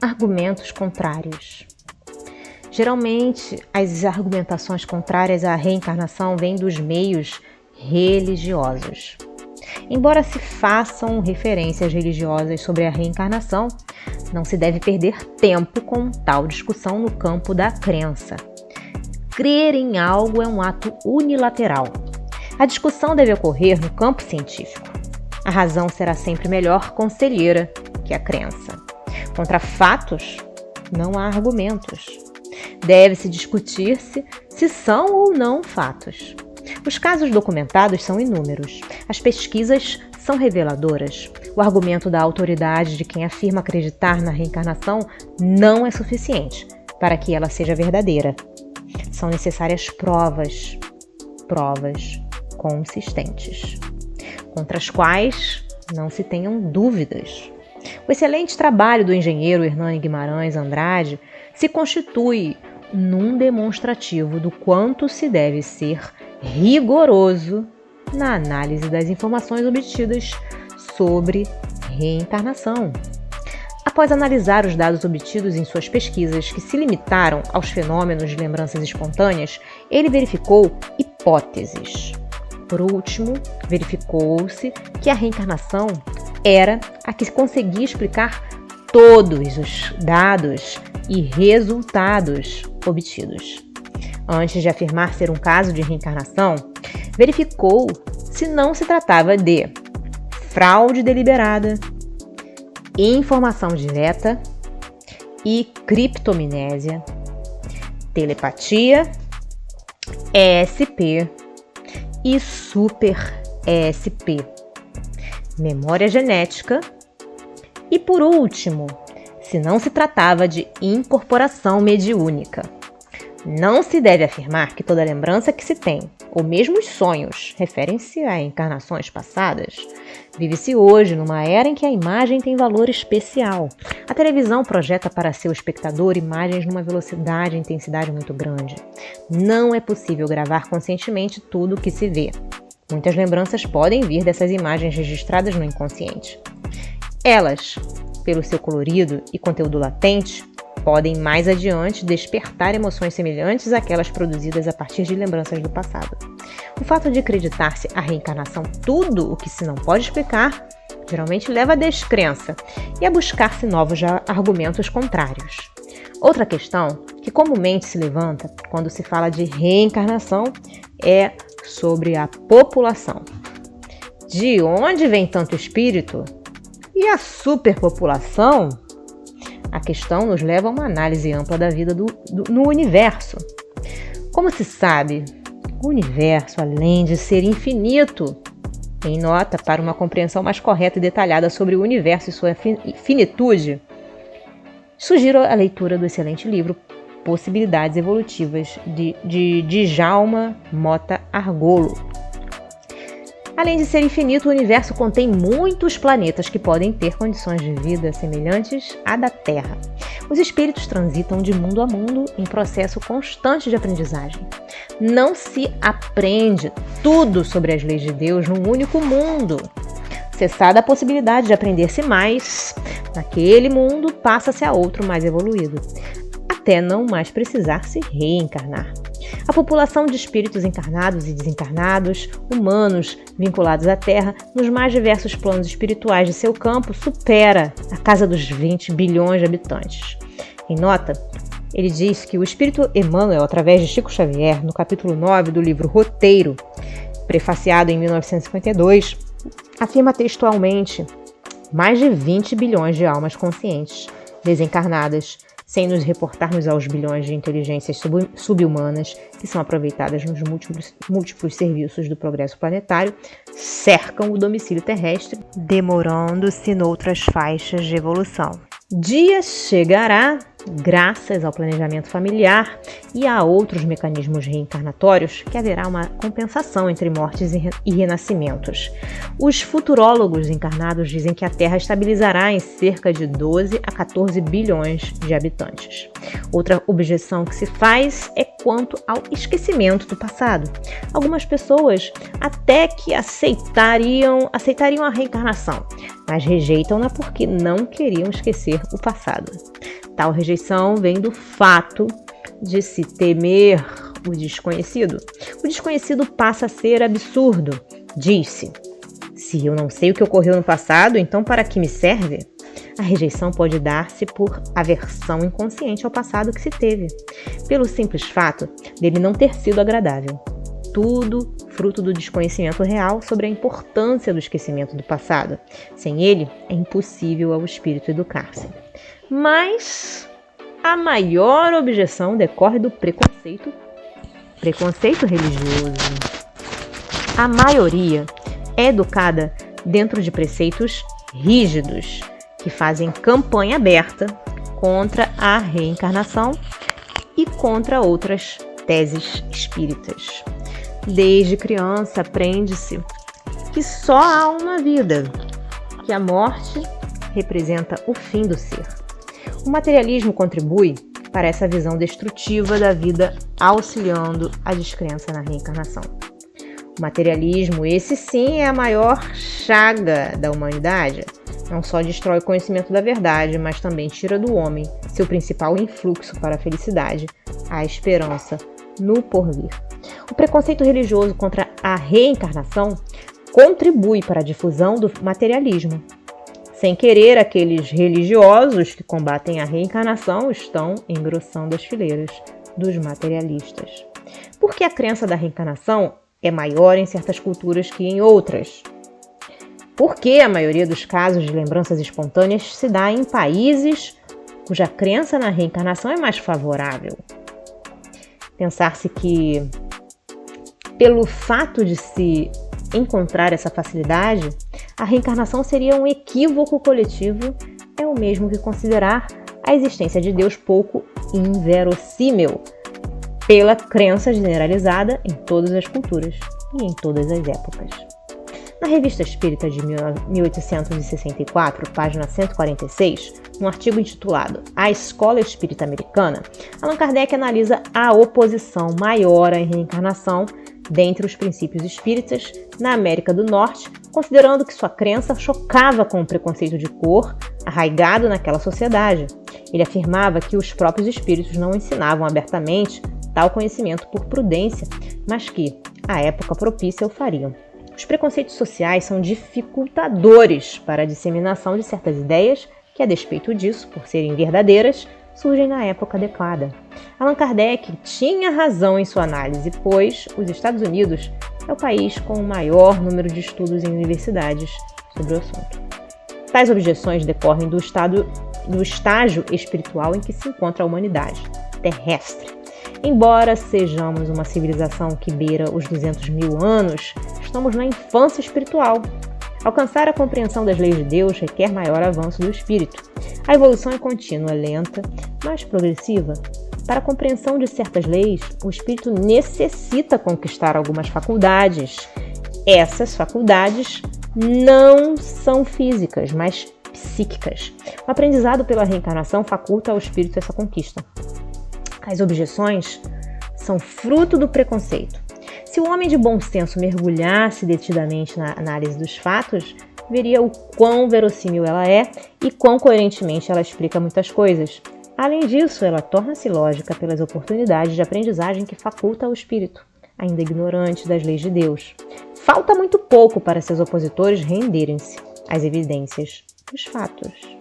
argumentos contrários. Geralmente, as argumentações contrárias à reencarnação vêm dos meios religiosos. Embora se façam referências religiosas sobre a reencarnação, não se deve perder tempo com tal discussão no campo da crença. Crer em algo é um ato unilateral. A discussão deve ocorrer no campo científico. A razão será sempre melhor conselheira que a crença. Contra fatos, não há argumentos. Deve-se discutir-se se são ou não fatos. Os casos documentados são inúmeros. As pesquisas são reveladoras. O argumento da autoridade de quem afirma acreditar na reencarnação não é suficiente para que ela seja verdadeira. São necessárias provas consistentes, contra as quais não se tenham dúvidas. O excelente trabalho do engenheiro Hernani Guimarães Andrade se constitui num demonstrativo do quanto se deve ser rigoroso na análise das informações obtidas sobre reencarnação. Após analisar os dados obtidos em suas pesquisas, que se limitaram aos fenômenos de lembranças espontâneas, ele verificou hipóteses. Por último, verificou-se que a reencarnação era a que conseguia explicar todos os dados e resultados obtidos. Antes de afirmar ser um caso de reencarnação, verificou se não se tratava de fraude deliberada, informação direta e criptomnésia, telepatia, ESP e super ESP, memória genética e, por último, se não se tratava de incorporação mediúnica. Não se deve afirmar que toda lembrança que se tem, ou mesmo os sonhos, referem-se a encarnações passadas. Vive-se hoje numa era em que a imagem tem valor especial. A televisão projeta para seu espectador imagens numa velocidade e intensidade muito grande. Não é possível gravar conscientemente tudo o que se vê. Muitas lembranças podem vir dessas imagens registradas no inconsciente. Elas, pelo seu colorido e conteúdo latente, podem mais adiante despertar emoções semelhantes àquelas produzidas a partir de lembranças do passado. O fato de acreditar-se a reencarnação tudo o que se não pode explicar, geralmente leva à descrença e a buscar-se novos argumentos contrários. Outra questão que comumente se levanta quando se fala de reencarnação é sobre a população. De onde vem tanto espírito? E a superpopulação? A questão nos leva a uma análise ampla da vida no universo. Como se sabe, o universo, além de ser infinito, em nota para uma compreensão mais correta e detalhada sobre o universo e sua finitude, sugiro a leitura do excelente livro Possibilidades Evolutivas, de Djalma Mota Argolo. Além de ser infinito, o universo contém muitos planetas que podem ter condições de vida semelhantes à da Terra. Os espíritos transitam de mundo a mundo em processo constante de aprendizagem. Não se aprende tudo sobre as leis de Deus num único mundo. Cessada a possibilidade de aprender-se mais, naquele mundo passa-se a outro mais evoluído, até não mais precisar se reencarnar. A população de espíritos encarnados e desencarnados, humanos vinculados à Terra, nos mais diversos planos espirituais de seu campo, supera a casa dos 20 bilhões de habitantes. Em nota, ele diz que o espírito Emmanuel, através de Chico Xavier, no capítulo 9 do livro Roteiro, prefaciado em 1952, afirma textualmente mais de 20 bilhões de almas conscientes, desencarnadas, sem nos reportarmos aos bilhões de inteligências subhumanas que são aproveitadas nos múltiplos serviços do progresso planetário, cercam o domicílio terrestre, demorando-se noutras faixas de evolução. Dia chegará graças ao planejamento familiar e a outros mecanismos reencarnatórios, que haverá uma compensação entre mortes e renascimentos. Os futurólogos encarnados dizem que a Terra estabilizará em cerca de 12 a 14 bilhões de habitantes. Outra objeção que se faz é quanto ao esquecimento do passado. Algumas pessoas até que aceitariam a reencarnação, mas rejeitam-na porque não queriam esquecer o passado. Tal rejeição vem do fato de se temer o desconhecido. O desconhecido passa a ser absurdo. Diz-se: se eu não sei o que ocorreu no passado, então para que me serve? A rejeição pode dar-se por aversão inconsciente ao passado que se teve, pelo simples fato dele não ter sido agradável. Tudo fruto do desconhecimento real sobre a importância do esquecimento do passado. Sem ele, é impossível ao espírito educar-se. Mas a maior objeção decorre do preconceito religioso. A maioria é educada dentro de preceitos rígidos, que fazem campanha aberta contra a reencarnação e contra outras teses espíritas. Desde criança aprende-se que só há uma vida, que a morte representa o fim do ser. O materialismo contribui para essa visão destrutiva da vida, auxiliando a descrença na reencarnação. O materialismo, esse sim, é a maior chaga da humanidade. Não só destrói o conhecimento da verdade, mas também tira do homem seu principal influxo para a felicidade, a esperança no porvir. O preconceito religioso contra a reencarnação contribui para a difusão do materialismo. Sem querer, aqueles religiosos que combatem a reencarnação estão engrossando as fileiras dos materialistas. Porque a crença da reencarnação é maior em certas culturas que em outras. Porque a maioria dos casos de lembranças espontâneas se dá em países cuja crença na reencarnação é mais favorável. Pensar-se que, pelo fato de se encontrar essa facilidade, a reencarnação seria um equívoco coletivo é o mesmo que considerar a existência de Deus pouco inverossímil, pela crença generalizada em todas as culturas e em todas as épocas. Na Revista Espírita de 1864, página 146, num artigo intitulado A Escola Espírita Americana, Allan Kardec analisa a oposição maior à reencarnação dentre os princípios espíritas na América do Norte, considerando que sua crença chocava com o preconceito de cor arraigado naquela sociedade. Ele afirmava que os próprios espíritos não ensinavam abertamente tal conhecimento por prudência, mas que, à época propícia, o fariam. Os preconceitos sociais são dificultadores para a disseminação de certas ideias que, a despeito disso, por serem verdadeiras, surgem na época adequada. Allan Kardec tinha razão em sua análise, pois os Estados Unidos é o país com o maior número de estudos em universidades sobre o assunto. Tais objeções decorrem do estágio espiritual em que se encontra a humanidade terrestre. Embora sejamos uma civilização que beira os 200 mil anos, estamos na infância espiritual. Alcançar a compreensão das leis de Deus requer maior avanço do espírito. A evolução é contínua, lenta, mas progressiva. Para a compreensão de certas leis, o espírito necessita conquistar algumas faculdades. Essas faculdades não são físicas, mas psíquicas. O aprendizado pela reencarnação faculta ao espírito essa conquista. As objeções são fruto do preconceito. Se o homem de bom senso mergulhasse detidamente na análise dos fatos, veria o quão verossímil ela é e quão coerentemente ela explica muitas coisas. Além disso, ela torna-se lógica pelas oportunidades de aprendizagem que faculta ao espírito, ainda ignorante das leis de Deus. Falta muito pouco para seus opositores renderem-se às evidências dos fatos.